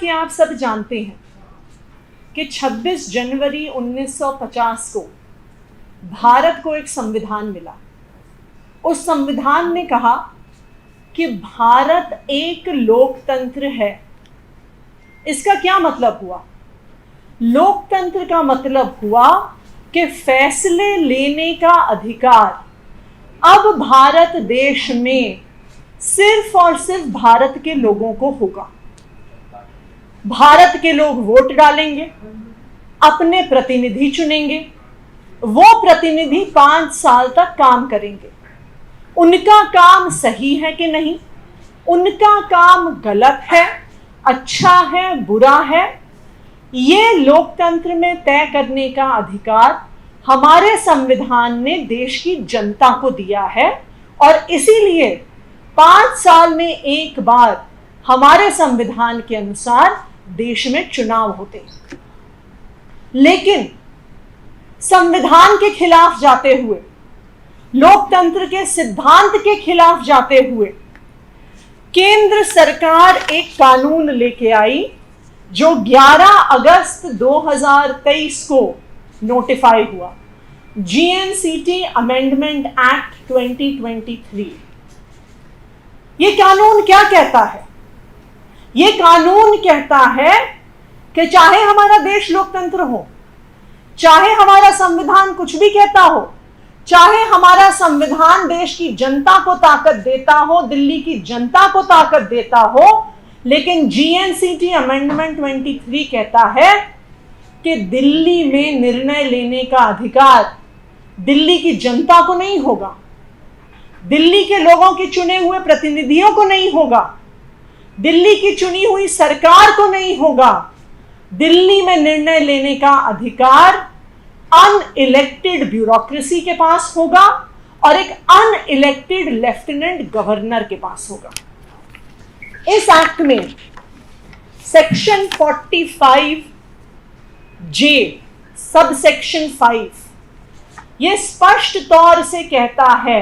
कि आप सब जानते हैं कि 26 जनवरी 1950 को भारत को एक संविधान मिला। उस संविधान ने कहा कि भारत एक लोकतंत्र है। इसका क्या मतलब हुआ? लोकतंत्र का मतलब हुआ कि फैसले लेने का अधिकार अब भारत देश में सिर्फ और सिर्फ भारत के लोगों को होगा। भारत के लोग वोट डालेंगे, अपने प्रतिनिधि चुनेंगे, वो प्रतिनिधि 5 साल तक काम करेंगे। उनका काम सही है कि नहीं, उनका काम गलत है, अच्छा है, बुरा है, ये लोकतंत्र में तय करने का अधिकार हमारे संविधान ने देश की जनता को दिया है। और इसीलिए 5 साल में एक बार हमारे संविधान के अनुसार देश में चुनाव होते हैं। लेकिन संविधान के खिलाफ जाते हुए, लोकतंत्र के सिद्धांत के खिलाफ जाते हुए केंद्र सरकार एक कानून लेके आई जो 11 अगस्त 2023 को नोटिफाई हुआ, जीएनसीटी अमेंडमेंट एक्ट 2023। ये कानून क्या कहता है? ये कानून कहता है कि चाहे हमारा देश लोकतंत्र हो, चाहे हमारा संविधान कुछ भी कहता हो, चाहे हमारा संविधान देश की जनता को ताकत देता हो, दिल्ली की जनता को ताकत देता हो, लेकिन जीएनसीटी अमेंडमेंट 23 कहता है कि दिल्ली में निर्णय लेने का अधिकार दिल्ली की जनता को नहीं होगा, दिल्ली के लोगों के चुने हुए प्रतिनिधियों को नहीं होगा, दिल्ली की चुनी हुई सरकार को नहीं होगा। दिल्ली में निर्णय लेने का अधिकार अनइलेक्टेड ब्यूरोक्रेसी के पास होगा और एक अनइलेक्टेड लेफ्टिनेंट गवर्नर के पास होगा। इस एक्ट में सेक्शन 45 जे सब सेक्शन 5 यह स्पष्ट तौर से कहता है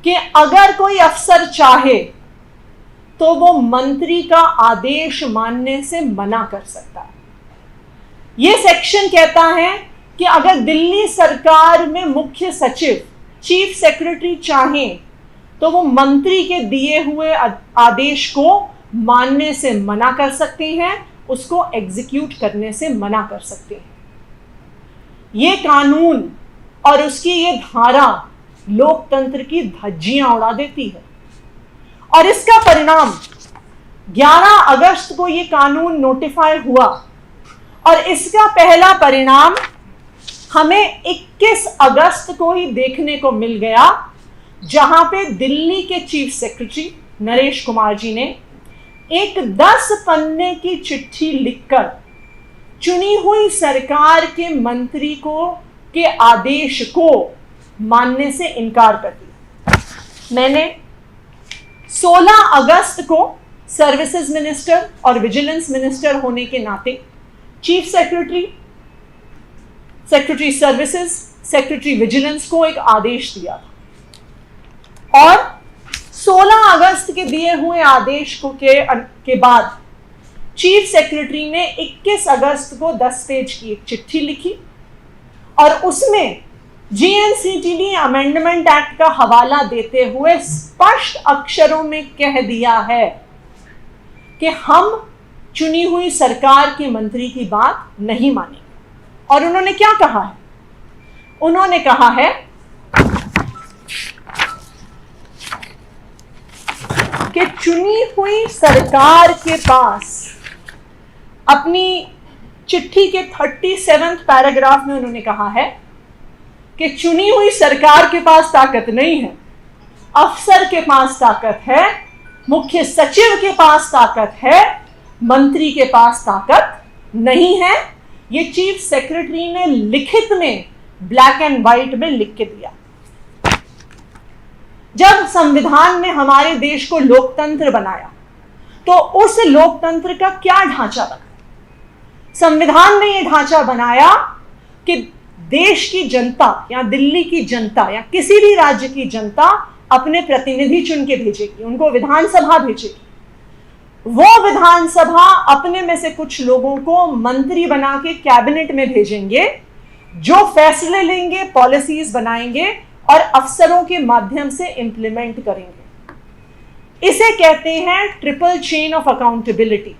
कि अगर कोई अफसर चाहे तो वो मंत्री का आदेश मानने से मना कर सकता है। यह सेक्शन कहता है कि अगर दिल्ली सरकार में मुख्य सचिव, चीफ सेक्रेटरी चाहें तो वो मंत्री के दिए हुए आदेश को मानने से मना कर सकते हैं, उसको एग्जीक्यूट करने से मना कर सकते हैं। ये कानून और उसकी ये धारा लोकतंत्र की धज्जियां उड़ा देती है। और इसका परिणाम 11 अगस्त को ये कानून नोटिफाई हुआ और इसका पहला परिणाम हमें 21 अगस्त को ही देखने को मिल गया, जहां पे दिल्ली के चीफ सेक्रेटरी नरेश कुमार जी ने एक 10 पन्ने की चिट्ठी लिखकर चुनी हुई सरकार के मंत्री को के आदेश को मानने से इनकार कर दिया। मैंने 16 अगस्त को सर्विसेज मिनिस्टर और विजिलेंस मिनिस्टर होने के नाते chief secretary, secretary services, secretary vigilance को एक आदेश दिया था और 16 अगस्त के दिए हुए आदेश को के बाद चीफ सेक्रेटरी ने 21 अगस्त को 10 पेज की एक चिट्ठी लिखी और उसमें जीएनसीटी अमेंडमेंट एक्ट का हवाला देते हुए स्पष्ट अक्षरों में कह दिया है कि हम चुनी हुई सरकार के मंत्री की बात नहीं मानेंगे। और उन्होंने क्या कहा है? उन्होंने कहा है कि चुनी हुई सरकार के पास, अपनी चिट्ठी के 37वें पैराग्राफ में उन्होंने कहा है कि चुनी हुई सरकार के पास ताकत नहीं है, अफसर के पास ताकत है, मुख्य सचिव के पास ताकत है, मंत्री के पास ताकत नहीं है। ये चीफ सेक्रेटरी ने लिखित में ब्लैक एंड व्हाइट में लिख के दिया। जब संविधान ने हमारे देश को लोकतंत्र बनाया तो उस लोकतंत्र का क्या ढांचा बना? संविधान ने यह ढांचा बनाया कि देश की जनता या दिल्ली की जनता या किसी भी राज्य की जनता अपने प्रतिनिधि चुन के भेजेगी, उनको विधानसभा भेजेगी। वो विधानसभा अपने में से कुछ लोगों को मंत्री बना के कैबिनेट में भेजेंगे, जो फैसले लेंगे, पॉलिसीज बनाएंगे और अफसरों के माध्यम से इंप्लीमेंट करेंगे। इसे कहते हैं ट्रिपल चेन ऑफ अकाउंटेबिलिटी।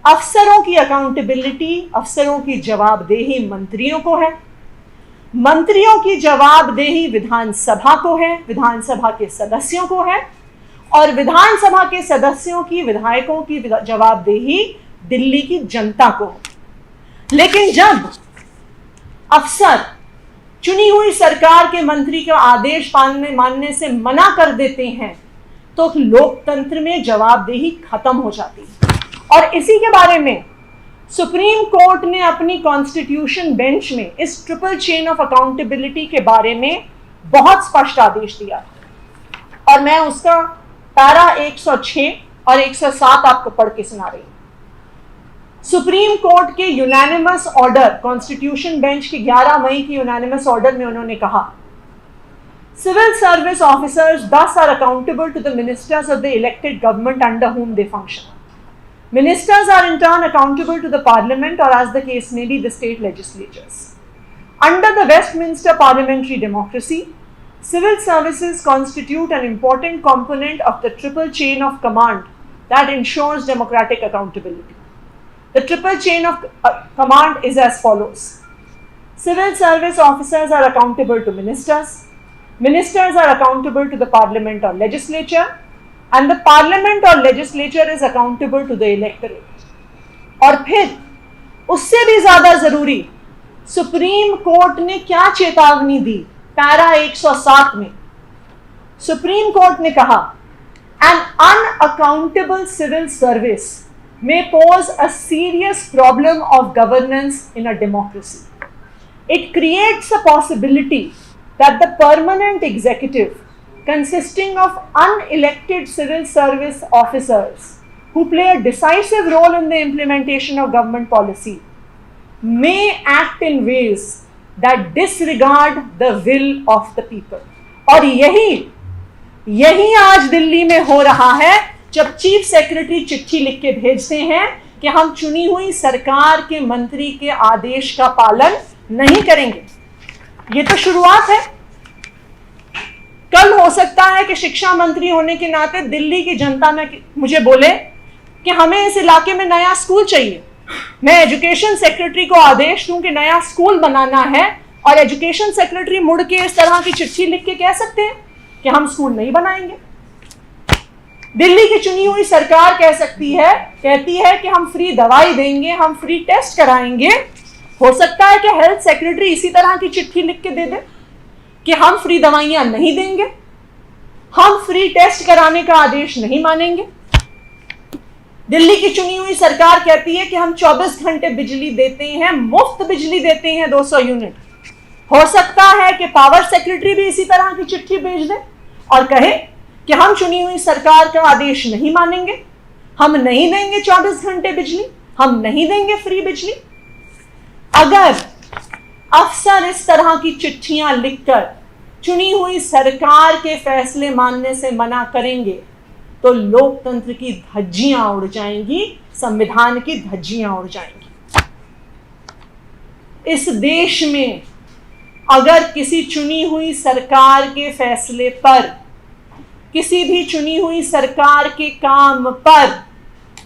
अफसरों की अकाउंटेबिलिटी, अफसरों की जवाबदेही मंत्रियों को है, मंत्रियों की जवाबदेही विधानसभा को है, विधानसभा के सदस्यों को है, और विधानसभा के सदस्यों की, विधायकों की जवाबदेही दिल्ली की जनता को। लेकिन जब अफसर चुनी हुई सरकार के मंत्री का आदेश मानने से मना कर देते हैं तो लोकतंत्र में जवाबदेही खत्म हो जाती है। और इसी के बारे में सुप्रीम कोर्ट ने अपनी कॉन्स्टिट्यूशन बेंच में इस ट्रिपल चेन ऑफ अकाउंटेबिलिटी के बारे में बहुत स्पष्ट आदेश दिया, और मैं उसका पैरा 106 और 107 आपको पढ़ के सुना रही हूं। सुप्रीम कोर्ट के यूनानिमस ऑर्डर, कॉन्स्टिट्यूशन बेंच के 11 मई की यूनानिमस ऑर्डर में उन्होंने कहा, civil service officers thus are accountable to the ministers of the elected government under whom they function. Ministers are in turn accountable to the parliament, or as the case may be, the state legislatures. Under the Westminster parliamentary democracy, civil services constitute an important component of the triple chain of command that ensures democratic accountability. The triple chain of command is as follows. Civil service officers are accountable to ministers. Ministers are accountable to the parliament or legislature, and the parliament or legislature is accountable to the electorate. और फिर उससे भी ज्यादा जरूरी, supreme court ने क्या चेतावनी दी para 107 में? सुप्रीम कोर्ट ने कहा, an unaccountable civil service may pose a serious problem of governance in a democracy. It creates a possibility that the permanent executive, consisting of unelected civil service officers who play a decisive role in the implementation of government policy, may act in ways that disregard the will of the people. और यही आज दिल्ली में हो रहा है, जब chief secretary चिट्ठी लिख के भेजते हैं कि हम चुनी हुई सरकार के मंत्री के आदेश का पालन नहीं करेंगे। ये तो शुरुआत है। कल हो सकता है कि शिक्षा मंत्री होने के नाते दिल्ली की जनता में मुझे बोले कि हमें इस इलाके में नया स्कूल चाहिए। मैं एजुकेशन सेक्रेटरी को आदेश दूं कि नया स्कूल बनाना है, और एजुकेशन सेक्रेटरी मुड़ के इस तरह की चिट्ठी लिख के कह सकते हैं कि हम स्कूल नहीं बनाएंगे। दिल्ली की चुनी हुई सरकार कहती है कि हम फ्री दवाई देंगे, हम फ्री टेस्ट कराएंगे। हो सकता है कि हेल्थ सेक्रेटरी इसी तरह की चिट्ठी लिख के दे दे कि हम फ्री दवाइयां नहीं देंगे, हम फ्री टेस्ट कराने का आदेश नहीं मानेंगे। दिल्ली की चुनी हुई सरकार कहती है कि हम 24 घंटे बिजली देते हैं, मुफ्त बिजली देते हैं 200 यूनिट। हो सकता है कि पावर सेक्रेटरी भी इसी तरह की चिट्ठी भेज दे और कहे कि हम चुनी हुई सरकार का आदेश नहीं मानेंगे, हम नहीं देंगे 24 घंटे बिजली, हम नहीं देंगे फ्री बिजली। अगर अफसर इस तरह की चिट्ठियां लिखकर चुनी हुई सरकार के फैसले मानने से मना करेंगे तो लोकतंत्र की धज्जियां उड़ जाएंगी, संविधान की धज्जियां उड़ जाएंगी। इस देश में अगर किसी चुनी हुई सरकार के फैसले पर, किसी भी चुनी हुई सरकार के काम पर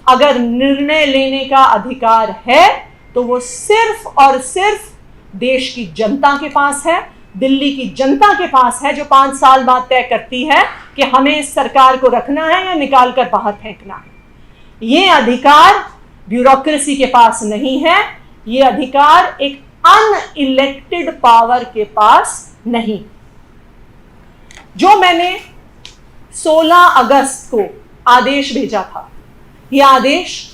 अगर निर्णय लेने का अधिकार है तो वो सिर्फ और सिर्फ देश की जनता के पास है, दिल्ली की जनता के पास है, जो 5 साल बाद तय करती है कि हमें इस सरकार को रखना है या निकाल कर बाहर फेंकना है। ये अधिकार ब्यूरोक्रेसी के पास नहीं है, ये अधिकार एक अनइलेक्टेड पावर के पास नहीं। जो मैंने 16 अगस्त को आदेश भेजा था, यह आदेश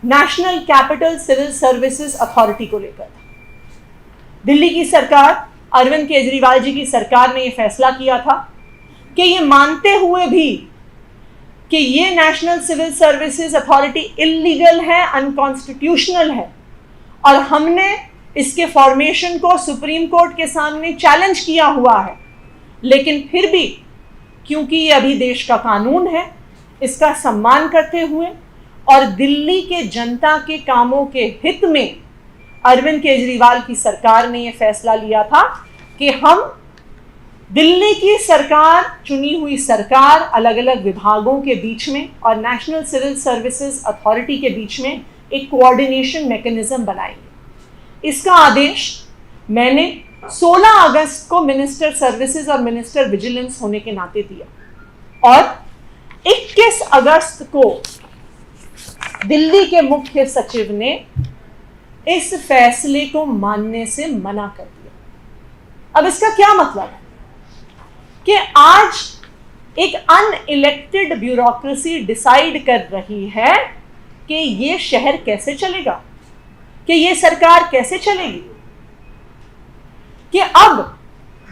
national capital civil services authority को लेकर था। दिल्ली की सरकार, अरविंद केजरीवाल जी की सरकार ने यह फैसला किया था कि ये मानते हुए भी कि ये national civil services authority illegal है, अनकॉन्स्टिट्यूशनल है, और हमने इसके फॉर्मेशन को सुप्रीम कोर्ट के सामने चैलेंज किया हुआ है, लेकिन फिर भी क्योंकि ये अभी देश का कानून है, इसका सम्मान करते हुए और दिल्ली के जनता के कामों के हित में अरविंद केजरीवाल की सरकार ने यह फैसला लिया था कि हम दिल्ली की सरकार, चुनी हुई सरकार, अलग अलग विभागों के बीच में और नेशनल सिविल सर्विसेज अथॉरिटी के बीच में एक कोऑर्डिनेशन मैकेनिज्म बनाएंगे। इसका आदेश मैंने 16 अगस्त को मिनिस्टर सर्विसेज और मिनिस्टर विजिलेंस होने के नाते दिया और 21 अगस्त को दिल्ली के मुख्य सचिव ने इस फैसले को मानने से मना कर दिया। अब इसका क्या मतलब है कि आज एक अनइलेक्टेड ब्यूरोक्रेसी डिसाइड कर रही है कि ये शहर कैसे चलेगा, कि ये सरकार कैसे चलेगी, कि अब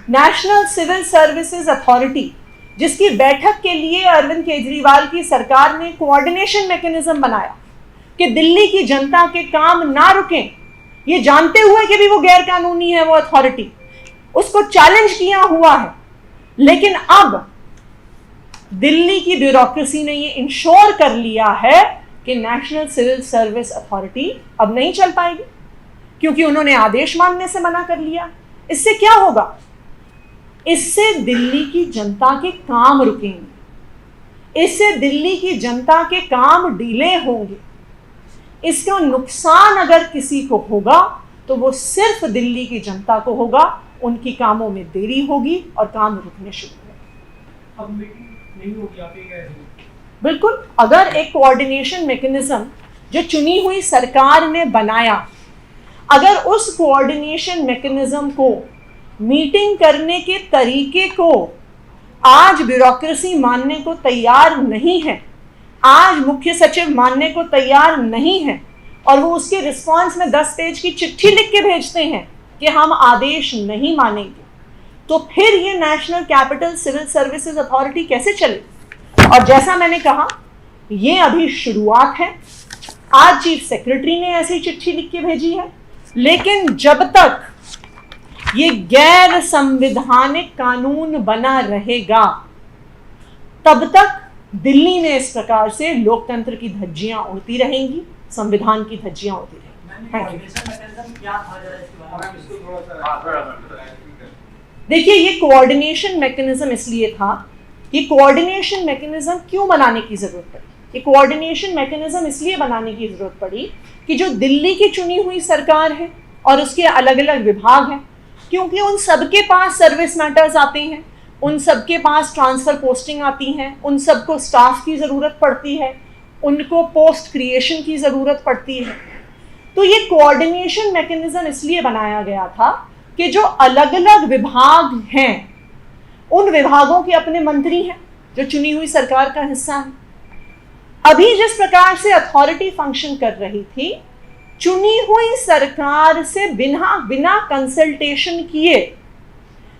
नेशनल सिविल सर्विसेज अथॉरिटी, जिसकी बैठक के लिए अरविंद केजरीवाल की सरकार ने कोऑर्डिनेशन मैकेनिज्म बनाया कि दिल्ली की जनता के काम ना रुकें, ये जानते हुए कि भी वो गैर कानूनी है वो अथॉरिटी, उसको चैलेंज किया हुआ है, लेकिन अब दिल्ली की ब्यूरोक्रेसी ने ये इंश्योर कर लिया है कि नेशनल सिविल सर्विस अथॉरिटी अब नहीं चल पाएगी क्योंकि उन्होंने आदेश मानने से मना कर लिया। इससे क्या होगा? इससे दिल्ली की जनता के काम रुकेंगे, इससे दिल्ली की जनता के काम डिले होंगे। इसका नुकसान अगर किसी को होगा तो वो सिर्फ दिल्ली की जनता को होगा, उनकी कामों में देरी होगी और काम रुकने शुरू होंगे। अब मीटिंग नहीं होगी, आप ये कह रहे हैं? बिल्कुल, अगर एक कोऑर्डिनेशन मैकेनिज्म जो चुनी हुई सरकार ने बनाया, अगर उस कोऑर्डिनेशन मैकेनिज्म को, मीटिंग करने के तरीके को आज ब्यूरोक्रेसी मानने को तैयार नहीं है, आज मुख्य सचिव मानने को तैयार नहीं है और वो उसके रिस्पांस में 10 पेज की चिट्ठी लिख के भेजते हैं कि हम आदेश नहीं मानेंगे, तो फिर ये national capital civil services authority कैसे चले? और जैसा मैंने कहा, ये अभी शुरुआत है। आज चीफ सेक्रेटरी ने ऐसी चिट्ठी लिख के भेजी है, लेकिन जब तक ये गैर संवैधानिक कानून बना रहेगा तब तक दिल्ली में इस प्रकार से लोकतंत्र की धज्जियां उड़ती रहेंगी, संविधान की धज्जियां उड़ती रहेंगी। देखिए, ये कोऑर्डिनेशन मैकेनिज्म इसलिए था, ये कोऑर्डिनेशन मैकेनिज्म क्यों बनाने की जरूरत पड़ी? ये कोऑर्डिनेशन मैकेनिज्म इसलिए बनाने की जरूरत पड़ी कि जो दिल्ली की चुनी हुई सरकार है और उसके अलग अलग विभाग हैं, क्योंकि उन सबके पास सर्विस मैटर्स आते हैं, उन सबके पास ट्रांसफर पोस्टिंग आती हैं, उन सबको स्टाफ की ज़रूरत पड़ती है, उनको पोस्ट क्रिएशन की ज़रूरत पड़ती है। तो ये कोऑर्डिनेशन मैकेनिज्म इसलिए बनाया गया था कि जो अलग अलग विभाग हैं, उन विभागों के अपने मंत्री हैं जो चुनी हुई सरकार का हिस्सा है। अभी जिस प्रकार से अथॉरिटी फंक्शन कर रही थी, चुनी हुई सरकार से बिना कंसल्टेशन किए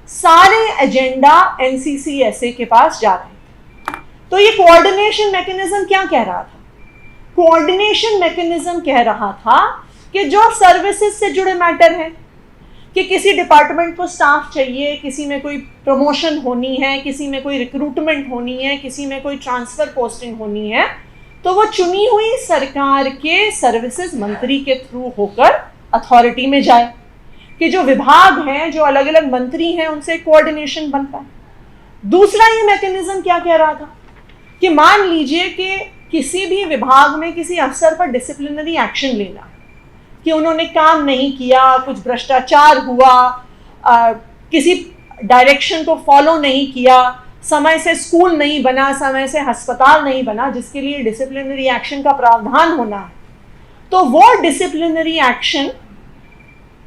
सारे एजेंडा एनसीसीएसए के पास जा रहे थे। तो ये कोऑर्डिनेशन मैकेनिज्म क्या कह रहा था? कोऑर्डिनेशन मैकेनिज्म कह रहा था कि जो सर्विसेज से जुड़े मैटर हैं, कि किसी डिपार्टमेंट को स्टाफ चाहिए, किसी में कोई प्रमोशन होनी है, किसी में कोई रिक्रूटमेंट होनी है, किसी में कोई ट्रांसफर पोस्टिंग होनी है, तो वो चुनी हुई सरकार के सर्विसेज मंत्री के थ्रू होकर अथॉरिटी में जाए, कि जो विभाग हैं, जो अलग अलग मंत्री हैं, उनसे कोऑर्डिनेशन बनता है। दूसरा ये मैकेनिज्म क्या कह रहा था कि मान लीजिए कि किसी भी विभाग में किसी अफसर पर डिसिप्लिनरी एक्शन लेना, कि उन्होंने काम नहीं किया, कुछ भ्रष्टाचार हुआ, किसी डायरेक्शन को फॉलो नहीं किया, समय से स्कूल नहीं बना, समय से अस्पताल नहीं बना, जिसके लिए डिसिप्लिनरी एक्शन का प्रावधान होना है, तो वो डिसिप्लिनरी एक्शन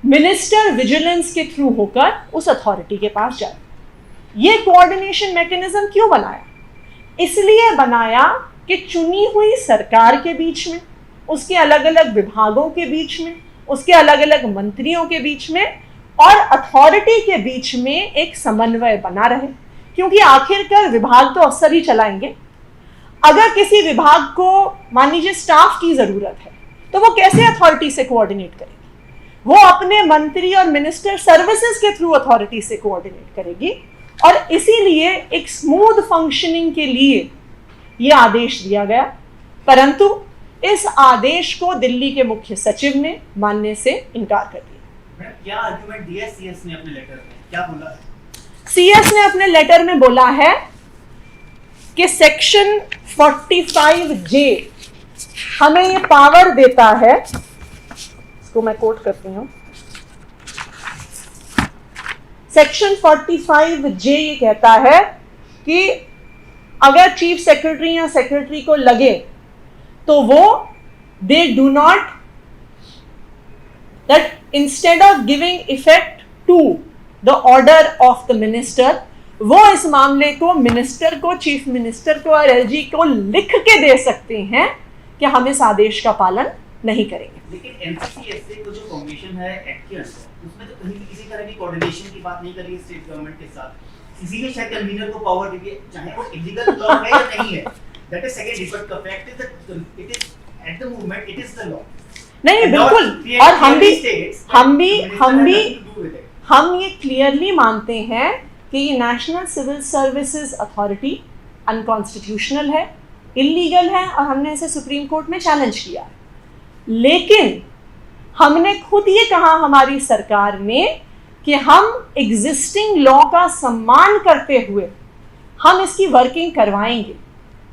मिनिस्टर विजिलेंस के थ्रू होकर उस अथॉरिटी के पास जाए। ये कोऑर्डिनेशन मैकेनिज्म क्यों बनाया? इसलिए बनाया कि चुनी हुई सरकार के बीच में, उसके अलग अलग विभागों के बीच में, उसके अलग अलग मंत्रियों के बीच में और अथॉरिटी के बीच में एक समन्वय बना रहे, क्योंकि आखिरकार विभाग तो अफसर ही चलाएंगे। अगर किसी विभाग को मान लीजिए स्टाफ की जरूरत है, तो वो कैसे अथॉरिटी से कोऑर्डिनेट करेगी? वो अपने मंत्री और मिनिस्टर सर्विसेज के थ्रू अथॉरिटी से कोऑर्डिनेट करेगी। और इसीलिए एक स्मूथ फंक्शनिंग के लिए ये आदेश दिया गया, परंतु इस आदेश को दिल्ली के मुख्य सचिव ने मानने से इनकार कर दिया। मैडम, क्या आर्गुमेंट दिया सीएस ने अपने लेटर में, क्या बोला है? सीएस ने अपने लेटर में बोला है कि सेक्शन 45J हमें ये पावर देता है, इसको मैं कोट करती हूं। सेक्शन 45J ये कहता है कि अगर चीफ सेक्रेटरी या सेक्रेटरी को लगे तो वो they do not that instead of giving effect to the order of the minister, वो इस मामले को मिनिस्टर को, चीफ मिनिस्टर को और एलजी को लिख के दे सकते हैं कि हम इस आदेश का पालन नहीं करेंगे। लेकिन एनसीसीएसए को जो कमीशन है एक्ट के अंदर, उसमें तो कहीं भी किसी तरह की कोऑर्डिनेशन की बात नहीं करी स्टेट गवर्नमेंट के साथ। इसीलिए शायद कन्वीनर को पावर दी है, चाहे वो इलीगल लॉ है या नहीं है, that is secondary, but the fact is that it is at the moment it is the law. नहीं, बिल्कुल, और हम ये क्लियरली मानते हैं कि ये national civil services authority unconstitutional है, इलीगल है, और हमने इसे सुप्रीम कोर्ट में चैलेंज किया है। लेकिन हमने खुद ये कहा हमारी सरकार में कि हम एग्जिस्टिंग लॉ का सम्मान करते हुए हम इसकी वर्किंग करवाएंगे,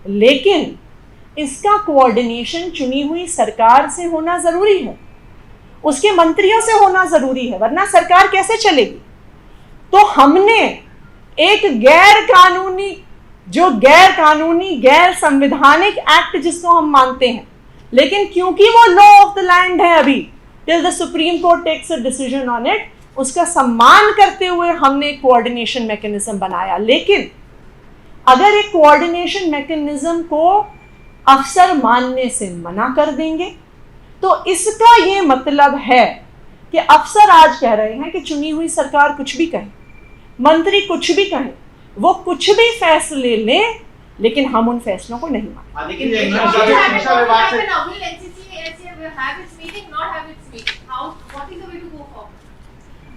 लेकिन इसका कोऑर्डिनेशन चुनी हुई सरकार से होना जरूरी है, उसके मंत्रियों से होना जरूरी है, वरना सरकार कैसे चलेगी। तो हमने एक गैर कानूनी गैर संवैधानिक एक्ट जिसको हम मानते हैं, लेकिन क्योंकि वो लॉ ऑफ द लैंड है अभी till the Supreme Court takes a decision on it, उसका सम्मान करते हुए हमने एक कोऑर्डिनेशन मैकेनिज्म बनाया। लेकिन अगर एक कोऑर्डिनेशन मैकेनिज्म को अफसर मानने से मना कर देंगे तो इसका ये मतलब है कि अफसर आज कह रहे हैं कि चुनी हुई सरकार कुछ भी कहे, मंत्री कुछ भी कहे, वो कुछ भी फैसले लें, लेकिन हम उन फैसलों को नहीं मानते।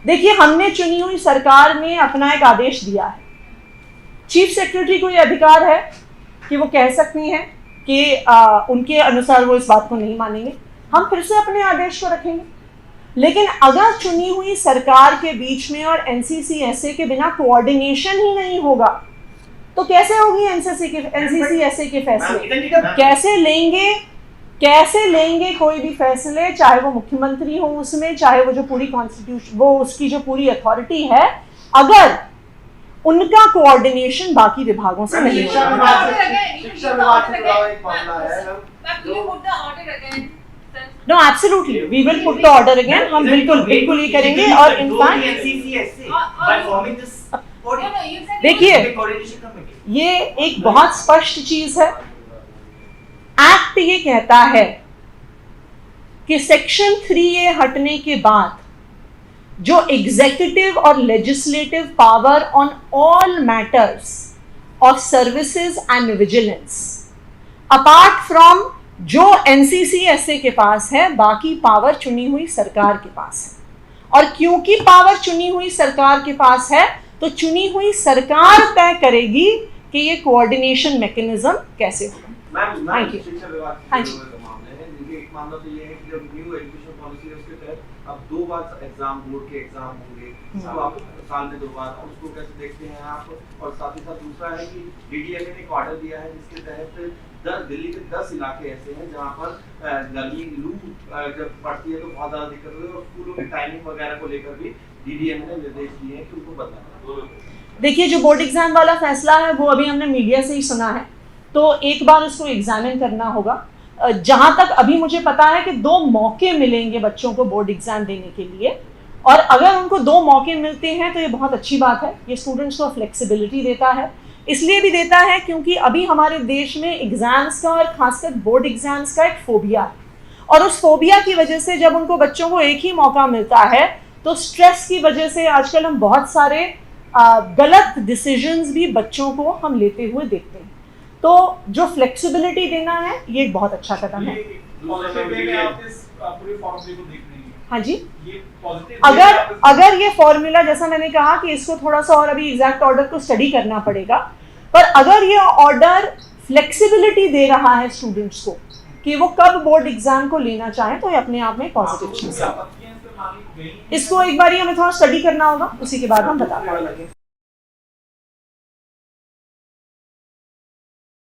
देखिए, हमने चुनी हुई सरकार में अपना एक आदेश दिया है, चीफ सेक्रेटरी को यह अधिकार है कि वो कह सकती हैं कि उनके अनुसार वो इस बात को नहीं मानेंगे, हम फिर से अपने आदेश को रखेंगे। लेकिन अगर चुनी हुई सरकार के बीच में और एनसीसीएसए के बिना कोऑर्डिनेशन ही नहीं होगा तो कैसे होगी एनसीसीएसए के फैसले? कैसे लेंगे कोई भी फैसले, चाहे वो मुख्यमंत्री हो उसमें, चाहे वो जो पूरी कॉन्स्टिट्यूशन, वो उसकी जो पूरी अथॉरिटी है, अगर उनका कोऑर्डिनेशन बाकी विभागों से नहीं no absolutely we will put the order again, हम बिल्कुल ये करेंगे। और इनफैक्ट देखिए, ये एक बहुत स्पष्ट चीज है, एक्ट ये कहता है कि सेक्शन 3A हटने के बाद जो एग्जीक्यूटिव और legislative power on all matters of services and vigilance apart from जो एनसीसीएसए के पास है, बाकी पावर चुनी हुई सरकार के पास है। और क्योंकि पावर चुनी हुई सरकार के पास है तो चुनी हुई सरकार तय करेगी कि ये कोऑर्डिनेशन मैकेनिज्म कैसे होगा। शिक्षा विभाग के मामले है, देखिए एक मामला तो ये है कि जब न्यू एजुकेशन पॉलिसी है उसके तहत अब 2 बार एग्जाम, बोर्ड के एग्जाम होंगे, तो आप साल में 2 बार, उसको कैसे देखते हैं आप? और साथ ही साथ दूसरा है कि डीडीएमए ने एक ऑर्डर दिया है जिसके तहत दिल्ली के 10 इलाके ऐसे हैं जहाँ पर गर्मी लू जब पड़ती है तो बहुत ज्यादा दिक्कत होती है, और स्कूलों की टाइमिंग वगैरह को लेकर भी डीडीएमए ने निर्देश दिए हैं कि उनको बदलना। देखिए, जो बोर्ड एग्जाम वाला फैसला है वो अभी हमने मीडिया से ही सुना है, तो एक बार उसको एग्जामिन करना होगा। जहां तक अभी मुझे पता है कि 2 मौके मिलेंगे बच्चों को बोर्ड एग्जाम देने के लिए, और अगर उनको 2 मौके मिलते हैं तो ये बहुत अच्छी बात है। ये स्टूडेंट्स को फ्लेक्सिबिलिटी देता है, इसलिए भी देता है क्योंकि अभी हमारे देश में एग्जाम्स का और खासकर बोर्ड एग्जाम्स का एक फोबिया है, और उस फोबिया की वजह से जब उनको बच्चों को एक ही मौका मिलता है तो स्ट्रेस की वजह से आजकल हम बहुत सारे गलत डिसीजंस भी बच्चों को हम लेते हुए देखते हैं। तो जो फ्लेक्सिबिलिटी देना है ये एक बहुत अच्छा कदम है। हाँ जी, अगर ये फॉर्मूला, जैसा मैंने कहा कि इसको थोड़ा सा और अभी एग्जैक्ट ऑर्डर को स्टडी करना पड़ेगा, पर अगर ये ऑर्डर फ्लेक्सिबिलिटी दे रहा है स्टूडेंट्स को कि वो कब बोर्ड एग्जाम को लेना चाहें, तो ये अपने आप में पॉजिटिव चीज़ है। इसको एक बार हमें थोड़ा स्टडी करना होगा, उसी के बाद हम बता पाएंगे।